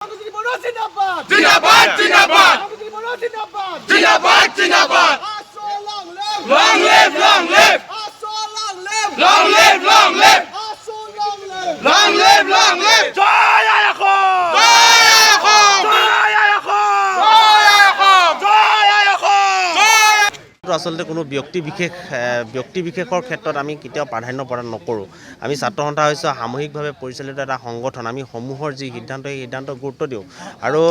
जिंदाबाद जिंदाबाद जिंदाबाद जिंदाबाद long live long live long live long live long live long live জয় আইয়ুব জয় আইয়ুব জয় আইয়ুব জয় আইয়ুব জয় আইয়ুব আসলে কোনো ব্যক্তি বিশেষৰ ক্ষেত্ৰত আমি কেতিয়াও প্ৰাধান্য প্ৰদান নকৰোঁ। আমি ছাত্ৰ সন্থা হৈছে সামূহিকভাৱে পৰিচালিত এটা সংগঠন। আমি সমূহৰ যি সিদ্ধান্ত সেই সিদ্ধান্তক গুৰুত্ব দিওঁ আৰু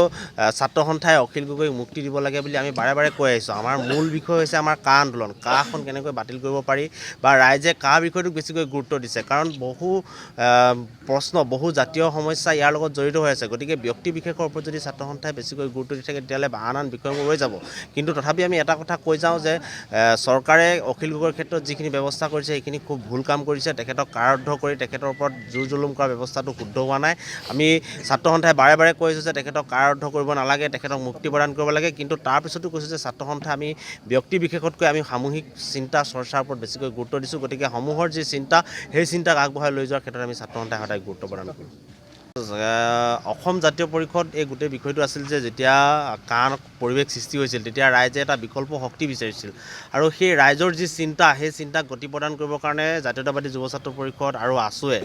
ছাত্ৰ সন্থাই অখিল গগৈক মুক্তি দিব লাগে বুলি আমি বাৰে বাৰে কৈ আহিছোঁ। আমাৰ মূল বিষয় হৈছে আমাৰ কা আন্দোলন, কাখন কেনেকৈ বাতিল কৰিব পাৰি বা ৰাইজে কা বিষয়টোক বেছিকৈ গুৰুত্ব দিছে, কাৰণ বহু প্ৰশ্ন বহু জাতীয় সমস্যা ইয়াৰ লগত জড়িত হৈ আছে। গতিকে ব্যক্তি বিশেষৰ ওপৰত যদি ছাত্ৰ সন্থাই বেছিকৈ গুৰুত্ব দি থাকে তেতিয়াহ'লে আন বিষয়বোৰ ৰৈ যাব। কিন্তু তথাপি আমি এটা কথা কৈ যাওঁ যে চৰকাৰে অখিল গগৈৰ ক্ষেত্ৰত যিখিনি ব্যৱস্থা কৰিছে সেইখিনি খুব ভুল কাম কৰিছে। তেখেতক কাৰাৰুদ্ধ কৰি তেখেতৰ ওপৰত জোৰ জুলুম কৰা ব্যৱস্থাটো শুদ্ধ হোৱা নাই। আমি ছাত্ৰ সন্থাই বাৰে বাৰে কৈছোঁ যে তেখেতক কাৰাৰুদ্ধ কৰিব নালাগে, তেখেতক মুক্তি প্ৰদান কৰিব লাগে। কিন্তু তাৰ পিছতো কৈছোঁ যে ছাত্ৰ সন্থাই আমি ব্যক্তি বিশেষতকৈ আমি সামূহিক চিন্তা চৰ্চাৰ ওপৰত বেছিকৈ গুৰুত্ব দিছোঁ। গতিকে সমূহৰ যি চিন্তা সেই চিন্তাক আগবঢ়াই লৈ যোৱাৰ ক্ষেত্ৰত আমি ছাত্ৰ সন্থাই সদায় গুৰুত্ব প্ৰদান কৰোঁ। অসম জাতীয় পৰিষদ এই গোটেই বিষয়টো আছিল যে যেতিয়া কান পৰিৱেশ সৃষ্টি হৈছিল তেতিয়া ৰাইজে এটা বিকল্প শক্তি বিচাৰিছিল আৰু সেই ৰাইজৰ যি চিন্তা সেই চিন্তাক গতি প্ৰদান কৰিবৰ কাৰণে জাতীয়তাবাদী যুৱ ছাত্ৰ পৰিষদ আৰু আছুৱে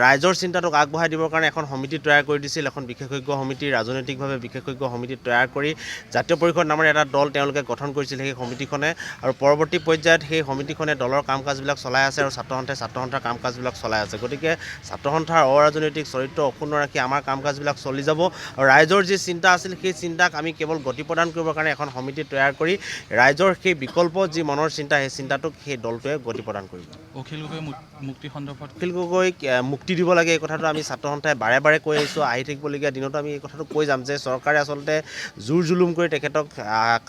ৰাইজৰ চিন্তাটোক আগবঢ়াই দিবৰ কাৰণে এখন সমিতি তৈয়াৰ কৰি দিছিল। এখন বিশেষজ্ঞ সমিতি, ৰাজনৈতিকভাৱে বিশেষজ্ঞ সমিতি তৈয়াৰ কৰি জাতীয় পৰিষদ নামৰ এটা দল তেওঁলোকে গঠন কৰিছিল সেই সমিতিখনে, আৰু পৰৱৰ্তী পৰ্যায়ত সেই সমিতিখনে দলৰ কাম কাজবিলাক চলাই আছে আৰু ছাত্ৰ সন্থাৰ কাম কাজবিলাক চলাই আছে। গতিকে ছাত্ৰ সন্থাৰ অৰাজনৈতিক চৰিত্ৰ অক্ষুণ্ণ ৰাখি আমাৰ কাম কাজবিলাক চলি যাব আৰু ৰাইজৰ যি চিন্তা আছিল সেই চিন্তাক আমি কেৱল গতি প্ৰদান কৰিবৰ কাৰণে এখন সমিতি তৈয়াৰ কৰি ৰাইজৰ সেই বিকল্প যি মনৰ চিন্তা সেই চিন্তাটোক সেই দলটোৱে গতি প্ৰদান কৰিব। অখিল গগৈ মুক্তি সন্দৰ্ভত অখিল গগৈক মুক্তি দিব লাগে এই কথাটো আমি ছাত্ৰ সন্থাই বাৰে বাৰে কৈ আহিছোঁ। আহি থাকিবলগীয়া দিনতো আমি এই কথাটো কৈ যাম যে চৰকাৰে আচলতে জোৰ জুলুম কৰি তেখেতক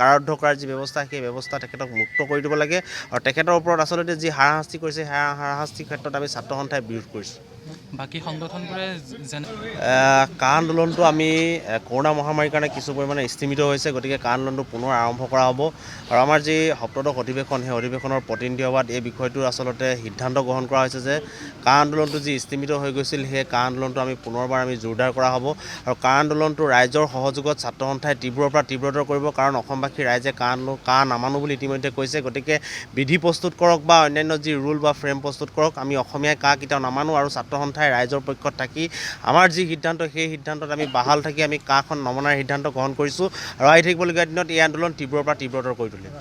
কাৰাৰুদ্ধ কৰাৰ যি ব্যৱস্থা সেই ব্যৱস্থা তেখেতক মুক্ত কৰি দিব লাগে আৰু তেখেতৰ ওপৰত আচলতে যি হাৰাশাস্তি কৰিছে সেই হাৰাশাস্তিৰ ক্ষেত্ৰত আমি ছাত্ৰ সন্থাই বিৰোধ কৰিছোঁ। বাকী সংগঠনবোৰে কা আন্দোলনটো আমি কৰোণা মহামাৰীৰ কাৰণে কিছু পৰিমাণে স্থিমিত হৈছে। গতিকে কা আন্দোলনটো পুনৰ আৰম্ভ কৰা হ'ব আৰু আমাৰ যি সপ্তদশ অধিৱেশন সেই অধিৱেশনৰ প্ৰতিনিধি সভাত এই বিষয়টোৰ আচলতে সিদ্ধান্ত গ্ৰহণ কৰা হৈছে যে কা আন্দোলনটো যি স্থিমিত হৈ গৈছিল সেই কা আন্দোলনটো আমি পুনৰবাৰ জোৰদাৰ কৰা হ'ব আৰু কা আন্দোলনটো ৰাইজৰ সহযোগত ছাত্ৰ সন্থাই তীব্ৰৰ পৰা তীব্ৰতৰ কৰিব, কাৰণ অসমবাসী ৰাইজে কা নামানো বুলি ইতিমধ্যে কৈছে। গতিকে বিধি প্ৰস্তুত কৰক বা অন্যান্য যি ৰুল বা ফ্ৰেম প্ৰস্তুত কৰক, আমি অসমীয়াই কা কেতিয়াও নামানো আৰু ছাত্ৰ সন্থাই ৰাইজৰ পক্ষত থাকি আমাৰ যি সিদ্ধান্ত সেই সিদ্ধান্তত আমি বাহাল থাকি আমি কাখন নমনাৰ সিদ্ধান্ত গ্ৰহণ কৰিছোঁ আৰু আহি থাকিবলগীয়া দিনত এই আন্দোলন তীব্ৰৰ পৰা তীব্ৰতৰ কৰি তুলিম।